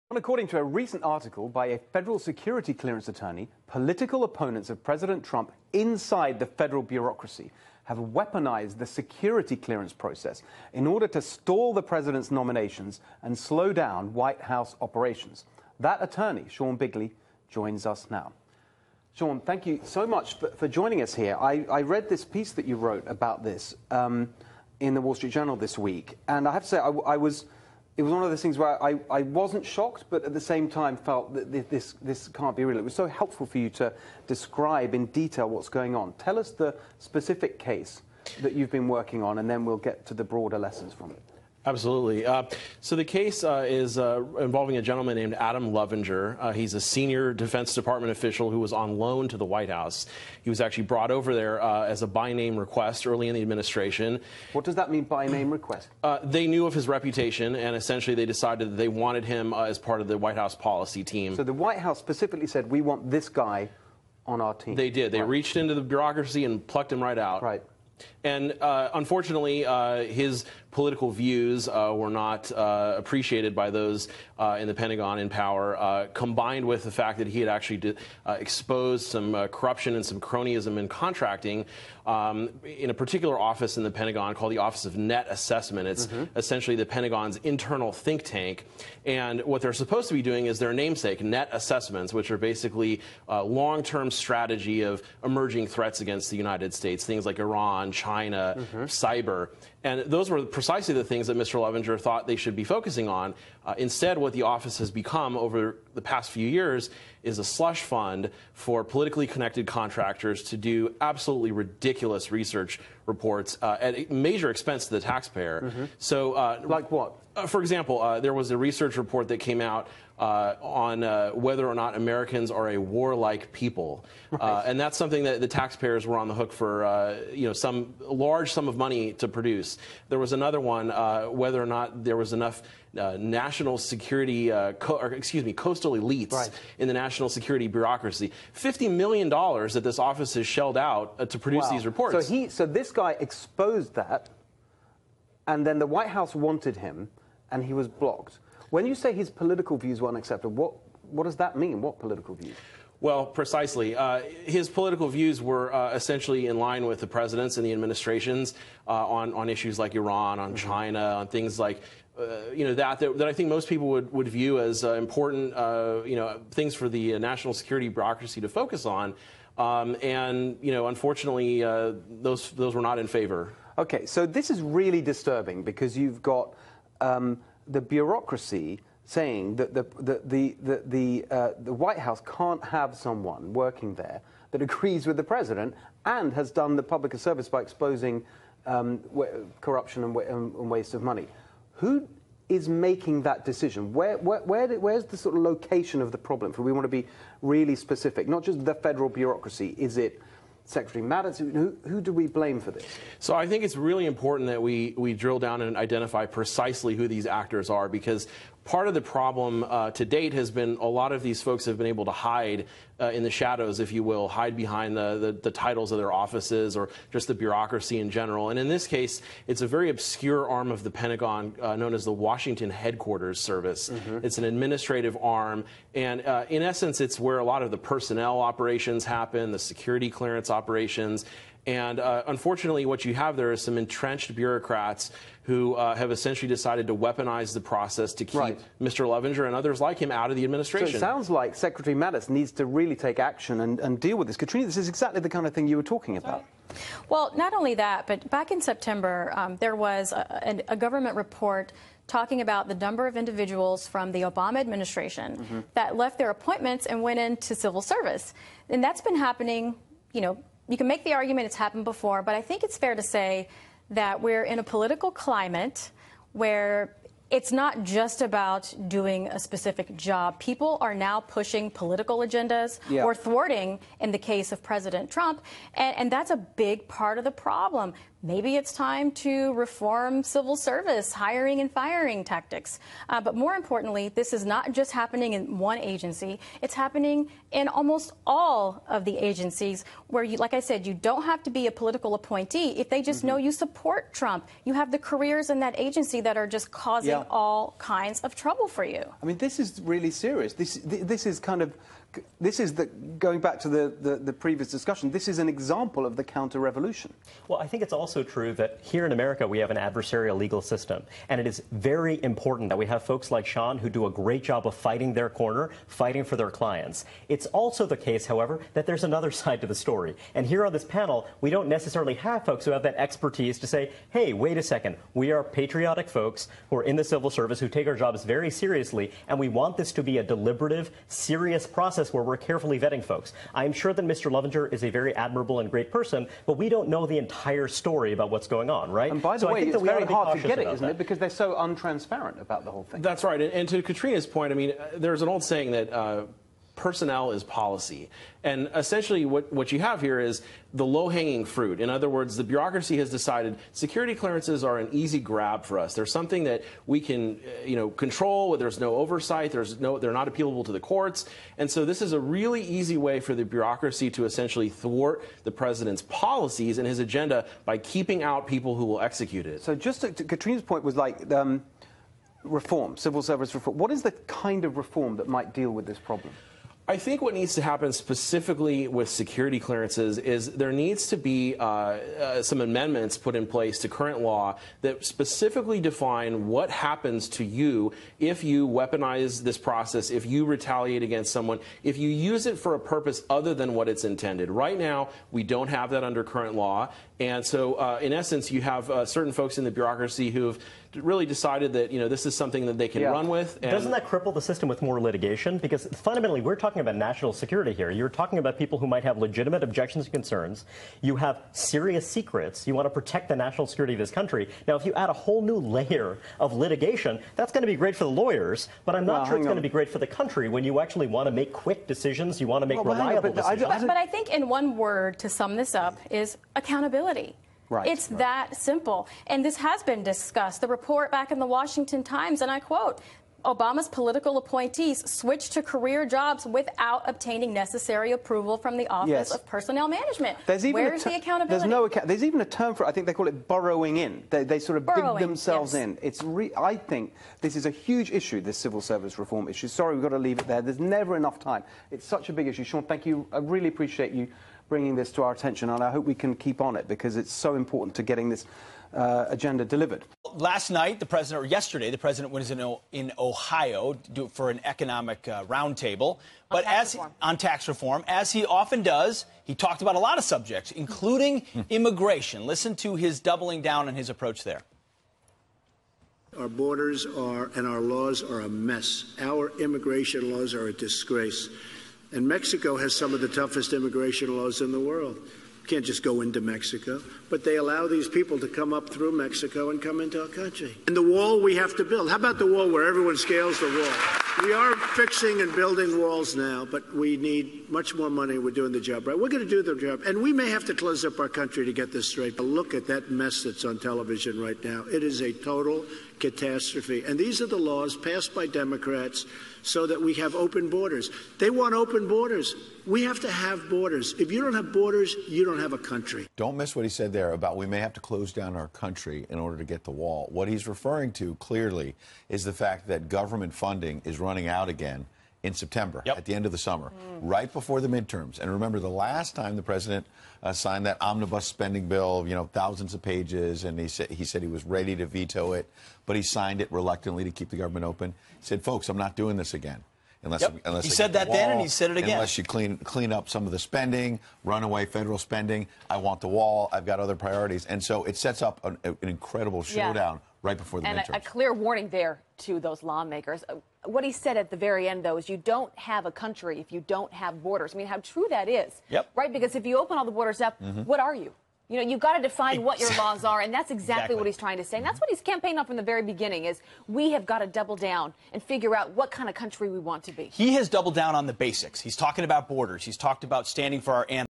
Well, according to a recent article by a federal security clearance attorney, political opponents of President Trump inside the federal bureaucracy have weaponized the security clearance process in order to stall the president's nominations and slow down White House operations. That attorney, Sean Bigley, joins us now. Sean, thank you so much for joining us here. I read this piece that you wrote about this in the Wall Street Journal this week, and I have to say it was one of those things where I wasn't shocked, but at the same time felt that this can't be real. It was so helpful for you to describe in detail what's going on. Tell us the specific case that you've been working on, and then we'll get to the broader lessons from it. Absolutely. So the case is involving a gentleman named Adam Lovinger. He's a senior Defense Department official who was on loan to the White House. He was actually brought over there as a by-name request early in the administration. What does that mean, by-name request? They knew of his reputation, and essentially they decided that they wanted him as part of the White House policy team. So the White House specifically said, we want this guy on our team. They did. They reached into the bureaucracy and plucked him right out. Right. And unfortunately, his political views were not appreciated by those in the Pentagon in power, combined with the fact that he had actually exposed some corruption and some cronyism in contracting in a particular office in the Pentagon called the Office of Net Assessment. It's essentially the Pentagon's internal think tank. And what they're supposed to be doing is their namesake, net assessments, which are basically long-term strategy of emerging threats against the United States, things like Iran, China, cyber. And those were precisely the things that Mr. Lovinger thought they should be focusing on. Instead, what the office has become over the past few years is a slush fund for politically connected contractors to do absolutely ridiculous research reports at major expense to the taxpayer. So, like what? For example, there was a research report that came out on whether or not Americans are a warlike people, and that's something that the taxpayers were on the hook for, some large sum of money to produce. There was another one whether or not there was enough national security, coastal elites in the national security bureaucracy. $50 million that this office has shelled out to produce these reports. So this guy exposed that, and then the White House wanted him, and he was blocked. When you say his political views were unacceptable, what does that mean? What political views? Well, precisely. His political views were essentially in line with the president's and the administration's on issues like Iran, on China, on things like that I think most people would view as important things for the national security bureaucracy to focus on. Unfortunately, those were not in favor. Okay, so this is really disturbing because you've got the bureaucracy saying that the White House can't have someone working there that agrees with the president and has done the public a service by exposing corruption and waste of money. Who is making that decision? Where's the sort of location of the problem? For we want to be really specific, not just the federal bureaucracy. Is it Secretary Mattis? Who do we blame for this? So I think it's really important that we drill down and identify precisely who these actors are, because part of the problem to date has been a lot of these folks have been able to hide in the shadows, if you will, hide behind the titles of their offices or just the bureaucracy in general. And in this case, it's a very obscure arm of the Pentagon known as the Washington Headquarters Service. It's an administrative arm, and in essence, it's where a lot of the personnel operations happen, the security clearance operations. And unfortunately, what you have there is some entrenched bureaucrats who have essentially decided to weaponize the process to keep Mr. Lovinger and others like him out of the administration. So it sounds like Secretary Mattis needs to really take action and deal with this. Katrina, this is exactly the kind of thing you were talking about. Well, not only that, but back in September, there was a government report talking about the number of individuals from the Obama administration that left their appointments and went into civil service. And that's been happening, you can make the argument it's happened before, but I think it's fair to say that we're in a political climate where it's not just about doing a specific job. People are now pushing political agendas or thwarting in the case of President Trump, and that's a big part of the problem. Maybe it's time to reform civil service, hiring and firing tactics. But more importantly, this is not just happening in one agency. It's happening in almost all of the agencies where, like I said, you don't have to be a political appointee. If they just know you support Trump, you have the careers in that agency that are just causing all kinds of trouble for you. I mean, this is really serious. This is kind of, going back to the previous discussion, this is an example of the counter-revolution. Well, I think it's also true that here in America we have an adversarial legal system, and it is very important that we have folks like Sean who do a great job of fighting their corner, fighting for their clients. It's also the case, however, that there's another side to the story. And here on this panel, we don't necessarily have folks who have that expertise to say, hey, wait a second, we are patriotic folks who are in the civil service who take our jobs very seriously, and we want this to be a deliberative, serious process where we're carefully vetting folks. I'm sure that Mr. Lovinger is a very admirable and great person, but we don't know the entire story about what's going on, right? And by the way, it's very hard to get it, isn't it? Because they're so untransparent about the whole thing. That's right. And to Katrina's point, I mean, there's an old saying that personnel is policy. And essentially what you have here is the low-hanging fruit. In other words, the bureaucracy has decided security clearances are an easy grab for us. They're something that we can control, where there's no oversight, they're not appealable to the courts. And so this is a really easy way for the bureaucracy to essentially thwart the president's policies and his agenda by keeping out people who will execute it. So just to Katrina's point was like reform, civil service reform. What is the kind of reform that might deal with this problem? I think what needs to happen specifically with security clearances is there needs to be some amendments put in place to current law that specifically define what happens to you if you weaponize this process, if you retaliate against someone, if you use it for a purpose other than what it's intended. Right now, we don't have that under current law. And so, in essence, you have certain folks in the bureaucracy who have really decided that, this is something that they can run with. And doesn't that cripple the system with more litigation? Because fundamentally, we're talking about national security here. You're talking about people who might have legitimate objections and concerns. You have serious secrets. You want to protect the national security of this country. Now, if you add a whole new layer of litigation, that's going to be great for the lawyers, but I'm not sure it's going to be great for the country when you actually want to make quick decisions, you want to make reliable decisions. But I think in one word, to sum this up, is accountability. Right, it's that simple. And this has been discussed. The report back in the Washington Times, and I quote, Obama's political appointees switched to career jobs without obtaining necessary approval from the Office of Personnel Management. Where's the accountability? There's even a term for it. I think they call it burrowing in. They sort of dig themselves in. I think this is a huge issue, this civil service reform issue. Sorry, we've got to leave it there. There's never enough time. It's such a big issue. Sean, thank you. I really appreciate you bringing this to our attention, and I hope we can keep on it because it's so important to getting this agenda delivered. Last night, yesterday, the president was in Ohio for an economic roundtable, on tax reform, as he often does. He talked about a lot of subjects, including immigration. Listen to his doubling down on his approach there. Our borders and our laws are a mess. Our immigration laws are a disgrace. And Mexico has some of the toughest immigration laws in the world. You can't just go into Mexico. But they allow these people to come up through Mexico and come into our country. And the wall we have to build. How about the wall where everyone scales the wall? We are fixing and building walls now, but we need much more money. We're doing the job right. We're going to do the job. And we may have to close up our country to get this straight. But look at that mess that's on television right now. It is a total catastrophe. And these are the laws passed by Democrats so that we have open borders. They want open borders. We have to have borders. If you don't have borders, you don't have a country. Don't miss what he said there about we may have to close down our country in order to get the wall. What he's referring to clearly is the fact that government funding is running out again in September, at the end of the summer, right before the midterms. And remember, the last time the president signed that omnibus spending bill, thousands of pages, and he said he was ready to veto it, but he signed it reluctantly to keep the government open. He said, folks, I'm not doing this again. Unless he said that then, and he said it again. Unless you clean up some of the spending, run away federal spending, I want the wall, I've got other priorities. And so it sets up an incredible showdown right before the midterms. And a clear warning there to those lawmakers. What he said at the very end, though, is you don't have a country if you don't have borders. I mean, how true that is, right? Because if you open all the borders up, what are you? You've got to define what your laws are, and that's exactly what he's trying to say. And that's what he's campaigned on from the very beginning, is we have got to double down and figure out what kind of country we want to be. He has doubled down on the basics. He's talking about borders. He's talked about standing for our